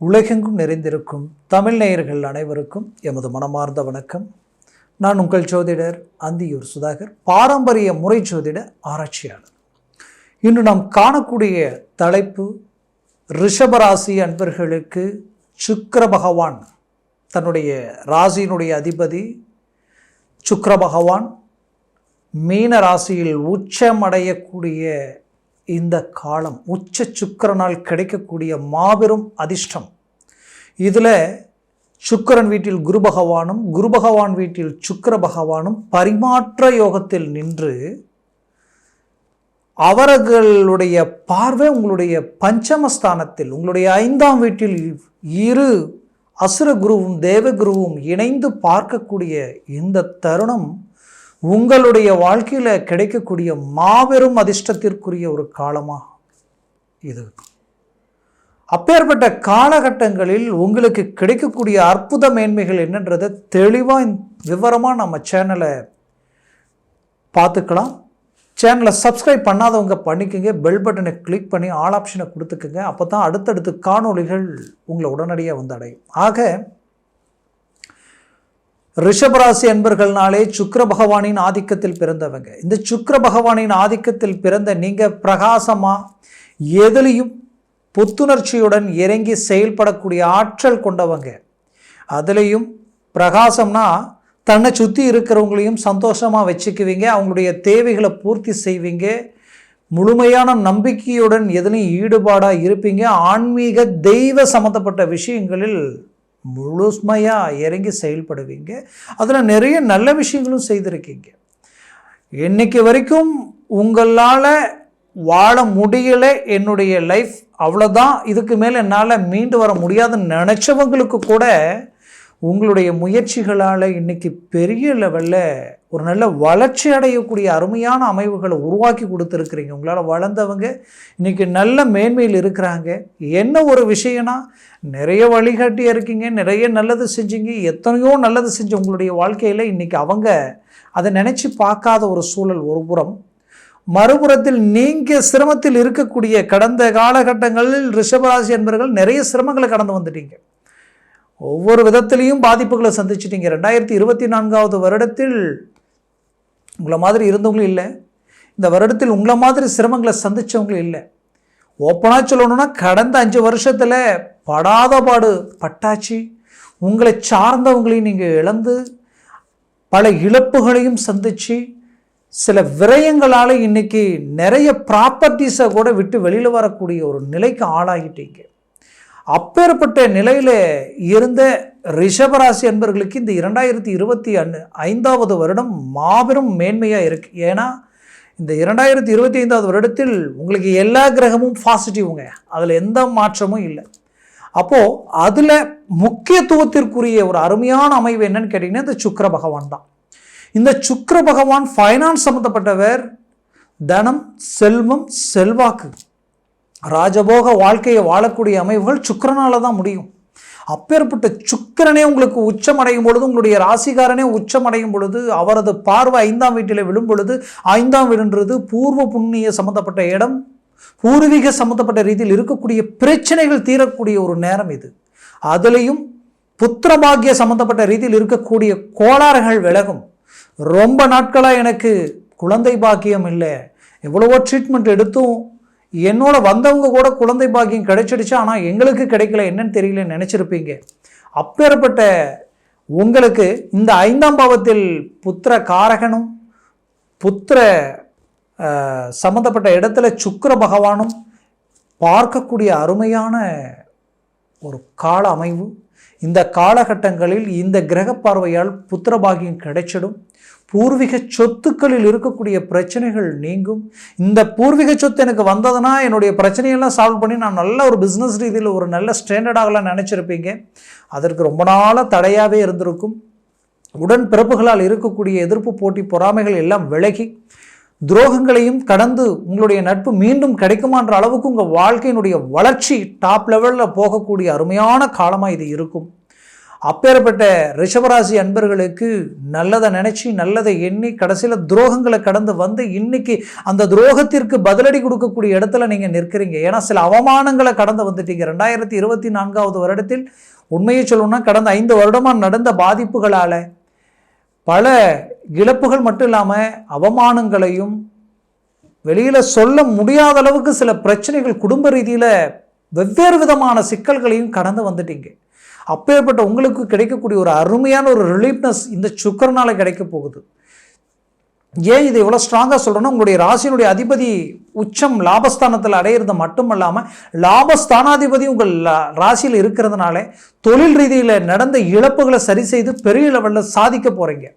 உலகெங்கும் நிறைந்திருக்கும் தமிழ் நேயர்கள் அனைவருக்கும் எமது மனமார்ந்த வணக்கம். நான் உங்கள் ஜோதிடர் அந்தியூர் சுதாகர், பாரம்பரிய முறை ஜோதிட ஆராய்ச்சியாளர். இன்று நாம் காணக்கூடிய தலைப்பு, ரிஷபராசி அன்பர்களுக்கு சுக்கிர பகவான் தன்னுடைய ராசியினுடைய அதிபதி சுக்கிர பகவான் மீன ராசியில் உச்சமடையக்கூடிய இந்த காலம், உச்ச சுக்கிரனால் கிடைக்கக்கூடிய மாபெரும் அதிர்ஷ்டம். இதில் சுக்கிரன் வீட்டில் குரு பகவானும் குரு பகவான் வீட்டில் சுக்கிர பகவானும் பரிமாற்ற யோகத்தில் நின்று அவர்களுடைய பார்வை உங்களுடைய பஞ்சமஸ்தானத்தில், உங்களுடைய 5ஆம் வீட்டில் இரு அசுர குருவும் தேவகுருவும் இணைந்து பார்க்கக்கூடிய இந்த தருணம் உங்களுடைய வாழ்க்கையில் கிடைக்கக்கூடிய மாபெரும் அதிர்ஷ்டத்திற்குரிய ஒரு காலமாக இது. அப்பேற்பட்ட காலகட்டங்களில் உங்களுக்கு கிடைக்கக்கூடிய அற்புத மேன்மைகள் என்னன்றதை தெளிவாக விவரமாக நம்ம சேனலை பார்த்துக்கலாம். சேனலை சப்ஸ்கிரைப் பண்ணாதவங்க பண்ணிக்கோங்க, பெல் பட்டனை கிளிக் பண்ணி ஆல் ஆப்ஷனை கொடுத்துக்குங்க. அப்போ தான் அடுத்தடுத்து காணொளிகள் உங்களை உடனடியாக வந்து அடையும். ஆக ரிஷபராசி அன்பர்கள்னாலே சுக்கிர பகவானின் ஆதிக்கத்தில் பிறந்தவங்க. இந்த சுக்கிர பகவானின் ஆதிக்கத்தில் பிறந்த நீங்கள் பிரகாசமாக எதிலையும் புத்துணர்ச்சியுடன் இறங்கி செயல்படக்கூடிய ஆற்றல் கொண்டவங்க. அதுலேயும் பிரகாசம்னா தன்னை சுற்றி இருக்கிறவங்களையும் சந்தோஷமாக வச்சுக்குவீங்க, அவங்களுடைய தேவைகளை பூர்த்தி செய்வீங்க, முழுமையான நம்பிக்கையுடன் எதுலையும் ஈடுபாடாக இருப்பீங்க, ஆன்மீக தெய்வ சம்மந்தப்பட்ட விஷயங்களில் முழுமையாக இறங்கி செயல்படுவீங்க. அதில் நிறைய நல்ல விஷயங்களும் செய்திருக்கீங்க. இன்னைக்கு வரைக்கும் உங்களால் வாழ முடியலை, என்னுடைய லைஃப் அவ்வளோதான், இதுக்கு மேலே என்னால் மீண்டு வர முடியாதுன்னு நினச்சவங்களுக்கு கூட உங்களுடைய முயற்சிகளால் இன்றைக்கி பெரிய லெவலில் ஒரு நல்ல வளர்ச்சி அடையக்கூடிய அருமையான அமைவுகளை உருவாக்கி கொடுத்துருக்குறீங்க. உங்களால் வளர்ந்தவங்க இன்றைக்கி நல்ல மேன்மையில் இருக்கிறாங்க. என்ன ஒரு விஷயம்னா, நிறைய வழிகாட்டியாக இருக்கீங்க, நிறைய நல்லது செஞ்சீங்க, எத்தனையோ நல்லது செஞ்ச உங்களுடைய வாழ்க்கையில் இன்றைக்கி அவங்க அதை நினச்சி பார்க்காத ஒரு சூழல் ஒரு புறம். மறுபுறத்தில் நீங்கள் சிரமத்தில் இருக்கக்கூடிய கடந்த காலகட்டங்களில் ரிஷபராசி என்பவர்கள் நிறைய சிரமங்களை கடந்து வந்துட்டீங்க. ஒவ்வொரு விதத்திலையும் பாதிப்புகளை சந்திச்சிட்டீங்க. 2024 வருடத்தில் உங்களை மாதிரி இருந்தவங்களும் இல்லை, இந்த வருடத்தில் உங்களை மாதிரி சிரமங்களை சந்தித்தவங்களும் இல்லை. ஓப்பனாக சொல்லணும்னா கடந்த 5 வருஷத்தில் படாத பாடு பட்டாச்சு. உங்களை சார்ந்தவங்களையும் நீங்கள் இழந்து பல இழப்புகளையும் சந்தித்து சில விரயங்களால் இன்றைக்கி நிறைய ப்ராப்பர்ட்டிஸை கூட விட்டு வெளியில் வரக்கூடிய ஒரு நிலைக்கு ஆளாகிட்டீங்க. அப்பேற்பட்ட நிலையில் இருந்த ரிஷபராசி அன்பர்களுக்கு இந்த 2025 வருடம் மாபெரும் மேன்மையாக இருக்குது. ஏன்னா இந்த 2025 வருடத்தில் உங்களுக்கு எல்லா கிரகமும் பாசிட்டிவ்ங்க, அதில் எந்த மாற்றமும் இல்லை. அப்போது அதில் முக்கியத்துவத்திற்குரிய ஒரு அருமையான அமைவு என்னன்னு கேட்டிங்கன்னா இந்த சுக்கிர பகவான் தான். இந்த சுக்கிர பகவான் ஃபைனான்ஸ் சம்மந்தப்பட்டவர். தனம், செல்வம், செல்வாக்கு, ராஜபோக வாழ்க்கையை வாழக்கூடிய அமைவுகள் சுக்கிரனால தான் முடியும். அப்பேற்பட்ட சுக்கிரனே உங்களுக்கு உச்சமடையும் பொழுது, உங்களுடைய ராசிகாரனே உச்சமடையும் பொழுது, அவரது பார்வை 5ஆம் வீட்டில் விழும் பொழுது, 5ஆம் வீடுன்றது பூர்வ புண்ணிய சம்மந்தப்பட்ட இடம், பூர்வீக சம்மந்தப்பட்ட ரீதியில் இருக்கக்கூடிய பிரச்சனைகள் தீரக்கூடிய ஒரு நேரம் இது. அதுலேயும் புத்திரபாகிய சம்மந்தப்பட்ட ரீதியில் இருக்கக்கூடிய கோளாறுகள் விலகும். ரொம்ப நாட்களாக எனக்கு குழந்தை பாக்கியம் இல்லை, எவ்வளவோ ட்ரீட்மெண்ட் எடுத்தும் என்னோட வந்தவங்க கூட குழந்தை பாக்கியம் கிடைச்சிடுச்சு, ஆனால் எங்களுக்கு கிடைக்கல, என்னன்னு தெரியலன்னு நினச்சிருப்பீங்க. அப்பேற்பட்ட உங்களுக்கு இந்த 5ஆம் பாவத்தில் புத்திர காரகனும் புத்திர சம்மந்தப்பட்ட இடத்துல சுக்கிர பகவானும் பார்க்கக்கூடிய அருமையான ஒரு கால அமைவு. இந்த காலகட்டங்களில் இந்த கிரக பார்வையால் புத்திர பாக்கியம் கிடைச்சிடும். பூர்வீக சொத்துக்களில் இருக்கக்கூடிய பிரச்சனைகள் நீங்கும். இந்த பூர்வீக சொத்து எனக்கு வந்ததுன்னா என்னுடைய பிரச்சனையெல்லாம் சால்வ் பண்ணி நான் நல்ல ஒரு பிஸ்னஸ் ரீதியில் ஒரு நல்ல ஸ்டாண்டர்டாகலாம் நினச்சிருப்பீங்க. அதற்கு ரொம்ப நாளாக தடையாகவே இருந்திருக்கும். உடன் பிறப்புகளால் இருக்கக்கூடிய எதிர்ப்பு, போட்டி, பொறாமைகள் எல்லாம் விலகி துரோகங்களையும் கடந்து உங்களுடைய நட்பு மீண்டும் கிடைக்குமான்ற அளவுக்கு உங்கள் வாழ்க்கையினுடைய வளர்ச்சி டாப் லெவலில் போகக்கூடிய அருமையான காலமாக இது இருக்கும். அப்பேற்பட்ட ரிஷபராசி அன்பர்களுக்கு நல்லதை நினைச்சு நல்லதை எண்ணி கடைசியில் துரோகங்களை கடந்து வந்து இன்னைக்கு அந்த துரோகத்திற்கு பதிலடி கொடுக்கக்கூடிய இடத்துல நீங்க நிற்கிறீங்க. ஏன்னா சில அவமானங்களை கடந்து வந்துட்டீங்க. 2024 வருடத்தில் உண்மையை சொல்லணும்னா கடந்த 5 வருடமா நடந்த பாதிப்புகளால பல இழப்புகள் மட்டும் இல்லாம அவமானங்களையும் வெளியில சொல்ல முடியாத அளவுக்கு சில பிரச்சனைகள் குடும்ப ரீதியில வெவ்வேறு விதமான சிக்கல்களையும் கடந்து வந்துட்டீங்க. அப்பேற்பட்ட உங்களுக்கு கிடைக்கக்கூடிய ஒரு அருமையான ஒரு ரிலீஃப்னஸ் இந்த சுக்கிரனால கிடைக்க போகுது. ஏன் இது இவ்வளோ ஸ்ட்ராங்காக சொல்கிறேன்னா, உங்களுடைய ராசியினுடைய அதிபதி உச்சம் லாபஸ்தானத்தில் அடையிறது மட்டும் இல்லாமல் லாபஸ்தானாதிபதி உங்கள் ராசியில் இருக்கிறதுனால தொழில் ரீதியில் நடந்த இழப்புகளை சரி செய்து பெரிய லெவலில் சாதிக்க போகிறீங்க.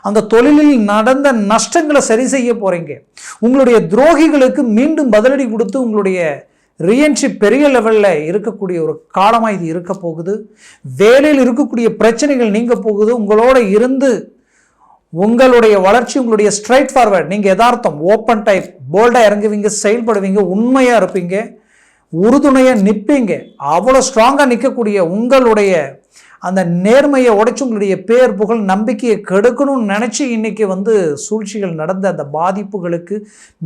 அந்த தொழிலில் நடந்த நஷ்டங்களை சரி செய்ய போகிறீங்க. உங்களுடைய துரோகிகளுக்கு மீண்டும் பதிலடி கொடுத்து உங்களுடைய ரீஎன்ட்ரி பெரிய லெவலில் இருக்கக்கூடிய ஒரு காலமாக இது இருக்க போகுது. வேலையில் இருக்கக்கூடிய பிரச்சனைகள் நீங்க போகுது. உங்களோட இருந்து உங்களுடைய வளர்ச்சி, உங்களுடைய ஸ்ட்ரைட் ஃபார்வர்ட், நீங்கள் யதார்த்தம் ஓப்பன் டைப் போல்டாக இறங்குவீங்க, செயல்படுவீங்க, உண்மையாக இருப்பீங்க, உறுதுணையாக நிற்பீங்க. அவ்வளோ ஸ்ட்ராங்காக நிற்கக்கூடிய உங்களுடைய அந்த நேர்மையை உடைச்சு உங்களுடைய பேர் புகழ் நம்பிக்கையை கெடுக்கணும்னு நினச்சி இன்னைக்கு சூழ்ச்சிகள் நடந்த அந்த பாதிப்புகளுக்கு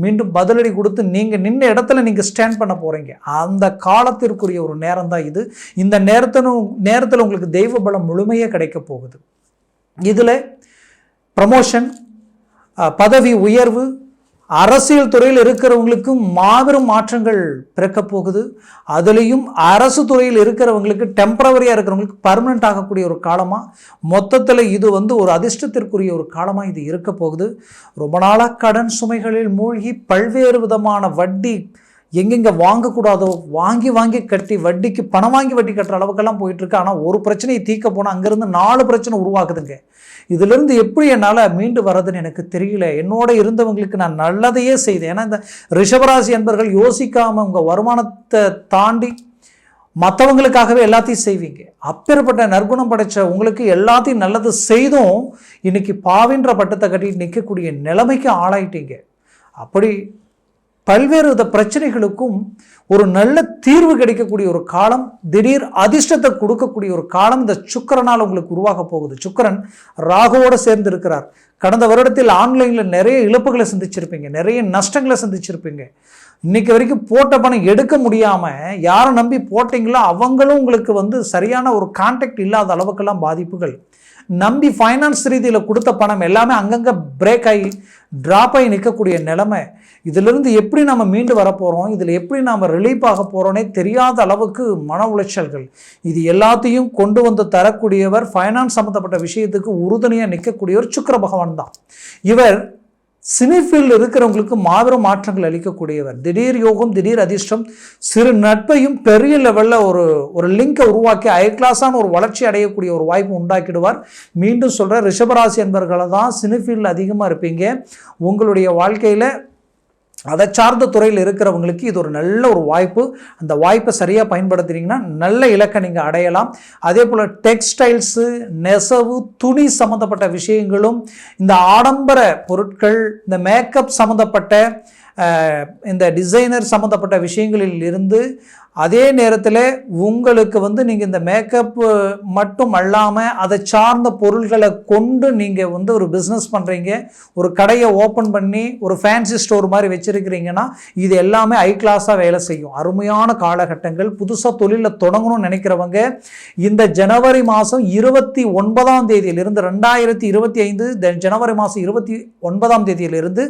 மீண்டும் பதிலடி கொடுத்து நீங்கள் நின்ற இடத்துல நீங்கள் ஸ்டாண்ட் பண்ண போகிறீங்க. அந்த காலத்திற்குரிய ஒரு நேரம் தான் இது. இந்த நேரத்தில் உங்களுக்கு தெய்வ பலம் முழுமையாக கிடைக்க போகுது. இதில் ப்ரமோஷன், பதவி உயர்வு, அரசியல் துறையில் இருக்கிறவங்களுக்கு மாபெரும் மாற்றங்கள் பிறக்க போகுது. அதுலேயும் அரசு துறையில் இருக்கிறவங்களுக்கு டெம்பரவரியாக இருக்கிறவங்களுக்கு பர்மனெண்ட் ஆகக்கூடிய ஒரு காலமாக மொத்தத்தில் இது ஒரு அதிர்ஷ்டத்திற்குரிய ஒரு காலமாக இது இருக்க போகுது. ரொம்ப நாளாக கடன் சுமைகளில் மூழ்கி பல்வேறு விதமான வட்டி எங்கெங்கே வாங்கக்கூடாதோ வாங்கி கட்டி வட்டிக்கு பணம் வாங்கி வட்டி கட்டுற அளவுக்கெல்லாம் போயிட்டுருக்கு. ஆனால் ஒரு பிரச்சனையை தீர்க்க போனால் அங்கேருந்து 4 பிரச்சனை உருவாக்குதுங்க. இதிலிருந்து எப்படி என்னால் மீண்டு வர்றதுன்னு எனக்கு தெரியல. என்னோட இருந்தவங்களுக்கு நான் நல்லதையே செய்தேன். ஏன்னா இந்த ரிஷபராசி என்பர்கள் யோசிக்காமல் உங்கள் வருமானத்தை தாண்டி மற்றவங்களுக்காகவே எல்லாத்தையும் செய்வீங்க. அப்பேற்பட்ட நற்குணம் படைச்ச உங்களுக்கு எல்லாத்தையும் நல்லது செய்தும் இன்னைக்கு பாவின்ற பட்டத்தை கட்டி நிற்கக்கூடிய நிலைமைக்கு ஆளாயிட்டீங்க. அப்படி பல்வேறு வித பிரச்சனைகளுக்கும் ஒரு நல்ல தீர்வு கிடைக்கக்கூடிய ஒரு காலம், திடீர் அதிர்ஷ்டத்தை கொடுக்கக்கூடிய ஒரு காலம் இந்த சுக்கிரனால் உங்களுக்கு உருவாக போகுது. சுக்கிரன் ராகுவோடு சேர்ந்து இருக்கிறார். கடந்த வருடத்தில் ஆன்லைனில் நிறைய இழப்புகளை சந்திச்சிருப்பீங்க, நிறைய நஷ்டங்களை சந்திச்சிருப்பீங்க. இன்னைக்கு வரைக்கும் போட்ட பணம் எடுக்க முடியாமல் யாரை நம்பி போட்டிங்களோ அவங்களும் உங்களுக்கு சரியான ஒரு கான்டாக்ட் இல்லாத அளவுக்கெல்லாம் பாதிப்புகள். நம்பி ஃபைனான்ஸ் ரீதியில் கொடுத்த பணம் எல்லாமே அங்கங்கே பிரேக் ஆகி ட்ராப் ஆகி நிற்கக்கூடிய நிலைமை. இதிலிருந்து எப்படி நம்ம மீண்டு வரப்போகிறோம், இதில் எப்படி நாம் ரிலீஃப் ஆக போகிறோன்னே தெரியாத அளவுக்கு மன உளைச்சல்கள். இது எல்லாத்தையும் கொண்டு தரக்கூடியவர் ஃபைனான்ஸ் சம்மந்தப்பட்ட விஷயத்துக்கு உறுதுணையாக நிற்கக்கூடியவர் சுக்கிர பகவான் தான். இவர் சினிஃபீல்டு இருக்கிறவங்களுக்கு மாபெரும் மாற்றங்கள் அளிக்கக்கூடியவர். திடீர் யோகம், திடீர் அதிர்ஷ்டம், சிறு நட்பையும் பெரிய லெவலில் ஒரு லிங்கை உருவாக்கி ஹை கிளாஸான ஒரு வளர்ச்சி அடையக்கூடிய ஒரு வாய்ப்பு உண்டாக்கிடுவார். மீண்டும் சொல்கிறேன், ரிஷபராசி என்பர்களை தான் சினிஃபீல்டில் அதிகமாக இருப்பீங்க. உங்களுடைய வாழ்க்கையில் அதை சார்ந்த துறையில் இருக்கிறவங்களுக்கு இது ஒரு நல்ல ஒரு வாய்ப்பு. அந்த வாய்ப்பை சரியாக பயன்படுத்துனீங்கன்னா நல்ல இலக்கை நீங்கள் அடையலாம். அதே போல் டெக்ஸ்டைல்ஸு, நெசவு, துணி சம்மந்தப்பட்ட விஷயங்களும், இந்த ஆடம்பர பொருட்கள், இந்த மேக்கப் சம்மந்தப்பட்ட இந்த டிசைனர் சம்மந்தப்பட்ட விஷயங்களில் இருந்து, அதே நேரத்தில் உங்களுக்கு நீங்கள் இந்த மேக்கப் மட்டும் அல்லாமல் அதை சார்ந்த பொருள்களை கொண்டு நீங்கள் ஒரு பிஸ்னஸ் பண்ணுறீங்க, ஒரு கடையை ஓப்பன் பண்ணி ஒரு ஃபேன்சி ஸ்டோர் மாதிரி வச்சுருக்கிறீங்கன்னா இது எல்லாமே ஹை கிளாஸாக வேலை செய்யும். அருமையான காலகட்டங்கள். புதுசாக தொழிலில் தொடங்கணும்னு நினைக்கிறவங்க இந்த ஜனவரி மாதம் 29ஆம் தேதியிலிருந்து 2025 ஜனவரி மாதம் 29ஆம் தேதியிலிருந்து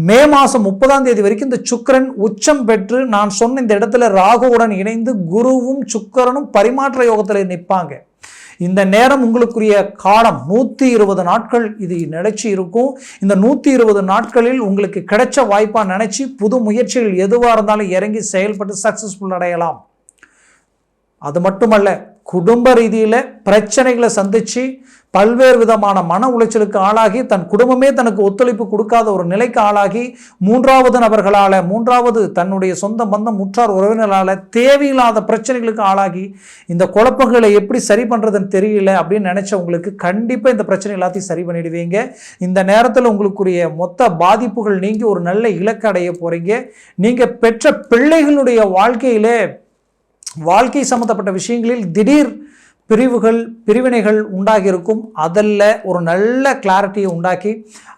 மே மாதம் 30ஆம் தேதி வரைக்கும் இந்த சுக்கிரன் உச்சம் பெற்று நான் சொன்ன இந்த இடத்துல ராகுவுடன் இணைந்து குருவும் சுக்கிரனும் பரிமாற்ற யோகத்தில் நிற்பாங்க. இந்த நேரம் உங்களுக்குரிய காலம் 120 நாட்கள் இது நினைச்சு இருக்கும். இந்த 120 நாட்களில் உங்களுக்கு கிடைச்ச வாய்ப்பா நினைச்சு புது முயற்சிகள் எதுவாக இருந்தாலும் இறங்கி செயல்பட்டு சக்சஸ்ஃபுல் அடையலாம். அது மட்டுமல்ல, குடும்ப ரீதியில் பிரச்சனைகளை சந்திச்சு பல்வேறு விதமான மன உளைச்சலுக்கு ஆளாகி தன் குடும்பமே தனக்கு ஒத்துழைப்பு கொடுக்காத ஒரு நிலைக்கு ஆளாகி மூன்றாவது நபர்களால், மூன்றாவது தன்னுடைய சொந்த பந்தம் உற்றார் உறவினர்களால் தேவையில்லாத பிரச்சனைகளுக்கு ஆளாகி இந்த குழப்பங்களை எப்படி சரி பண்ணுறதுன்னு தெரியல அப்படின்னு நினைச்சவங்களுக்கு கண்டிப்பாக இந்த பிரச்சனை எல்லாத்தையும் சரி பண்ணிடுவீங்க. இந்த நேரத்தில் உங்களுக்குரிய மொத்த பாதிப்புகள் நீங்கி ஒரு நல்ல இலக்கு அடைய போறீங்க. நீங்கள் பெற்ற பிள்ளைகளுடைய வாழ்க்கை சம்பந்தப்பட்ட விஷயங்களில் திடீர் பிரிவினைகள் உண்டாகியிருக்கும். அதில் ஒரு நல்ல கிளாரிட்டியை உண்டாக்கி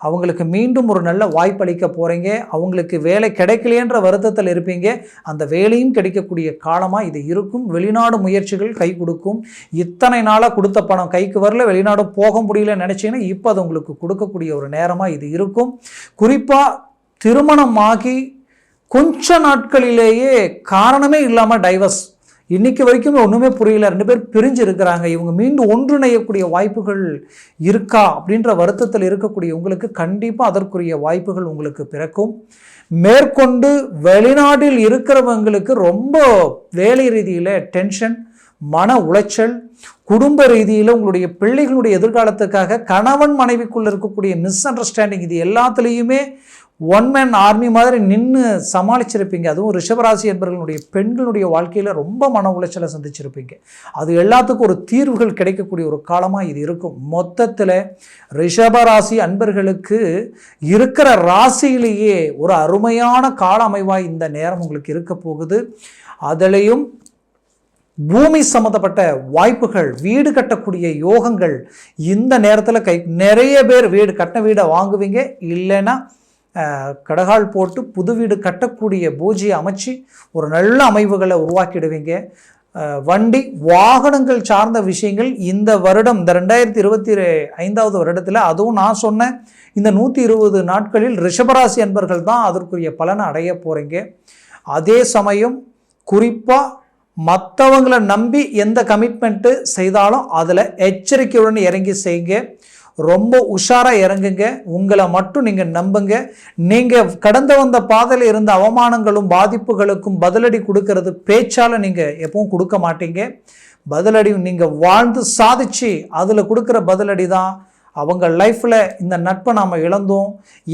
அவங்களுக்கு மீண்டும் ஒரு நல்ல வாய்ப்பளிக்க போகிறீங்க. அவங்களுக்கு வேலை கிடைக்கலையன்ற வருத்தத்தில் இருப்பீங்க. அந்த வேலையும் கிடைக்கக்கூடிய காலமாக இது இருக்கும். வெளிநாடு முயற்சிகள் கை கொடுக்கும். இத்தனை நாளாக கொடுத்த பணம் கைக்கு வரல, வெளிநாடு போக முடியல நினச்சிங்கன்னா இப்போ அது உங்களுக்கு கொடுக்கக்கூடிய ஒரு நேரமாக இது இருக்கும். குறிப்பாக திருமணமாகி கொஞ்ச நாட்களிலேயே காரணமே இல்லாமல் டைவர்ஸ், இன்னைக்கு வரைக்கும் ஒன்றுமே புரியல, 2 பேர் பிரிஞ்சு இருக்கிறாங்க, இவங்க மீண்டும் ஒன்றிணையக்கூடிய வாய்ப்புகள் இருக்கா அப்படின்ற வருத்தத்தில் இருக்கக்கூடிய உங்களுக்கு கண்டிப்பாக அதற்குரிய வாய்ப்புகள் உங்களுக்கு பிறக்கும். மேற்கொண்டு வெளிநாட்டில் இருக்கிறவங்களுக்கு ரொம்ப வேலை ரீதியில் டென்ஷன், மன உளைச்சல், குடும்ப ரீதியில் உங்களுடைய பிள்ளைகளுடைய எதிர்காலத்துக்காக கணவன் மனைவிக்குள்ள இருக்கக்கூடிய மிஸ் அண்டர்ஸ்டாண்டிங், இது எல்லாத்துலேயுமே ஒன் மேன் ஆர்மி மாதிரி நின்று சமாளிச்சிருப்பீங்க. அதுவும் ரிஷபராசி என்பவர்களுடைய பெண்களுடைய வாழ்க்கையில் ரொம்ப மன உளைச்சலை சந்திச்சிருப்பீங்க. அது எல்லாத்துக்கும் ஒரு தீர்வுகள் கிடைக்கக்கூடிய ஒரு காலமாக இது இருக்கும். மொத்தத்தில் ரிஷபராசி அன்பர்களுக்கு இருக்கிற ராசியிலேயே ஒரு அருமையான கால அமைவாய் இந்த நேரம் உங்களுக்கு இருக்க போகுது. அதிலையும் பூமி சம்மந்தப்பட்ட வாய்ப்புகள், வீடு கட்டக்கூடிய யோகங்கள் இந்த நேரத்தில் நிறைய பேர் கட்டின வீடை வாங்குவீங்க. இல்லைன்னா கடகால் போட்டு புது வீடு கட்டக்கூடிய பூஜையை அமைச்சு ஒரு நல்ல அமைவுகளை உருவாக்கிடுவீங்க. வண்டி வாகனங்கள் சார்ந்த விஷயங்கள் இந்த வருடம், இந்த 2025 வருடத்தில், அதுவும் நான் சொன்ன இந்த 120 நாட்களில் ரிஷபராசி அன்பர்கள் தான் அதற்குரிய பலனை அடைய போகிறீங்க. அதே சமயம் குறிப்பாக மற்றவங்களை நம்பி எந்த கமிட்மெண்ட்டு செய்தாலும் அதில் எச்சரிக்கையுடன் இறங்கி செய்யுங்க. ரொம்ப உஷாராக இறங்குங்க. உங்களை மட்டும் நீங்கள் நம்புங்க. நீங்கள் கடந்து வந்த பாதையில் இருந்த அவமானங்களும் பாதிப்புகளுக்கும் பதிலடி கொடுக்கறது பேச்சால் நீங்கள் எப்பவும் கொடுக்க மாட்டீங்க. பதிலடி நீங்கள் வாழ்ந்து சாதிச்சு அதில் கொடுக்குற பதிலடி தான் அவங்க லைஃப்பில் இந்த நட்பை நாம் இழந்தோம்,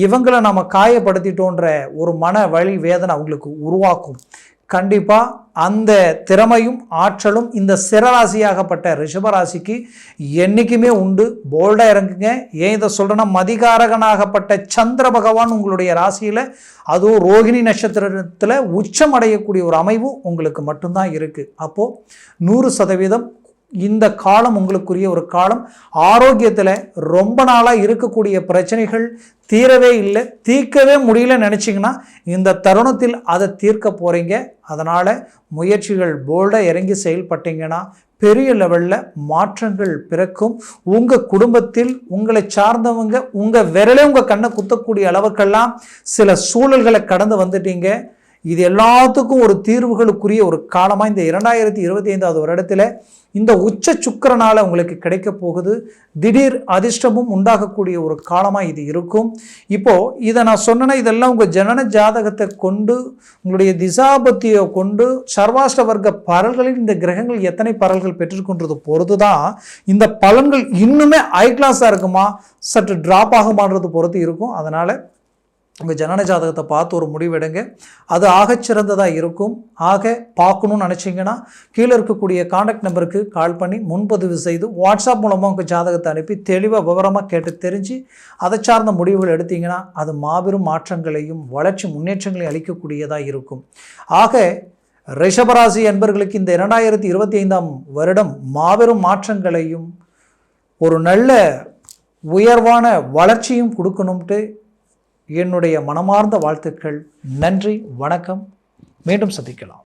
இவங்களை நாம் காயப்படுத்திட்டோன்ற ஒரு மன வலி வேதனை அவங்களுக்கு உருவாக்கும். கண்டிப்பாக அந்த திறமையும் ஆற்றலும் இந்த சிறராசியாகப்பட்ட ரிஷபராசிக்கு என்றைக்குமே உண்டு. போல்டாக இறங்குங்க. ஏன் இதை சொல்கிறேன்னா, மதிகாரகனாகப்பட்ட சந்திர பகவான் உங்களுடைய ராசியில், அதுவும் ரோகிணி நட்சத்திரத்தில் உச்சம் அடையக்கூடிய ஒரு அமைவு உங்களுக்கு மட்டும்தான் இருக்குது. அப்போது 100% இந்த காலம் உங்களுக்குரிய ஒரு காலம். ஆரோக்கியத்தில் ரொம்ப நாளாக இருக்கக்கூடிய பிரச்சனைகள் தீரவே இல்லை, தீர்க்கவே முடியல நினச்சிங்கன்னா இந்த தருணத்தில் அதை தீர்க்க போகிறீங்க. அதனால் முயற்சிகள் போல்டாக இறங்கி செயல்பட்டீங்கன்னா பெரிய லெவலில் மாற்றங்கள் பிறக்கும். உங்கள் குடும்பத்தில் உங்களை சார்ந்தவங்க உங்கள் விரலே உங்கள் கண்ணை குத்தக்கூடிய அளவுக்கெல்லாம் சில சூழல்களை கடந்து வந்துட்டீங்க. இது எல்லாத்துக்கும் ஒரு தீர்வுகளுக்குரிய ஒரு காலமாக இந்த 2025 வருடத்தில் இந்த உச்ச சுக்கிரனால் உங்களுக்கு கிடைக்க போகுது. திடீர் அதிர்ஷ்டமும் உண்டாகக்கூடிய ஒரு காலமாக இது இருக்கும். இப்போது இதை நான் சொன்னேன்னா, இதெல்லாம் உங்கள் ஜனன ஜாதகத்தை கொண்டு, உங்களுடைய திசாபத்தியை கொண்டு, சர்வாஷ்ட வர்க்க பரல்களில் இந்த கிரகங்கள் எத்தனை பரல்கள் பெற்றுக்கொண்டது பொறுத்து தான் இந்த பலன்கள் இன்னுமே ஹை கிளாஸாக இருக்குமா, சற்று ட்ராப் ஆகுமான்றது பொறுத்து இருக்கும். அதனால் உங்கள் ஜனன ஜாதகத்தை பார்த்து ஒரு முடிவெடுங்க. அது ஆகச்சிறந்ததாக இருக்கும். ஆக பார்க்கணும்னு நினச்சிங்கன்னா கீழே இருக்கக்கூடிய கான்டாக்ட் நம்பருக்கு கால் பண்ணி முன்பதிவு செய்து வாட்ஸ்அப் மூலமாக உங்கள் ஜாதகத்தை அனுப்பி தெளிவாக விவரமாக கேட்டு தெரிஞ்சு அதை சார்ந்த முடிவுகள் எடுத்தீங்கன்னா அது மாபெரும் மாற்றங்களையும் வளர்ச்சி முன்னேற்றங்களையும் அளிக்கக்கூடியதாக இருக்கும். ஆக ரிஷபராசி என்பவர்களுக்கு இந்த 2025 வருடம் மாபெரும் மாற்றங்களையும் ஒரு நல்ல உயர்வான வளர்ச்சியும் கொடுக்கணும்ட்டு என்னுடைய மனமார்ந்த வாழ்த்துக்கள். நன்றி, வணக்கம். மீண்டும் சந்திக்கலாம்.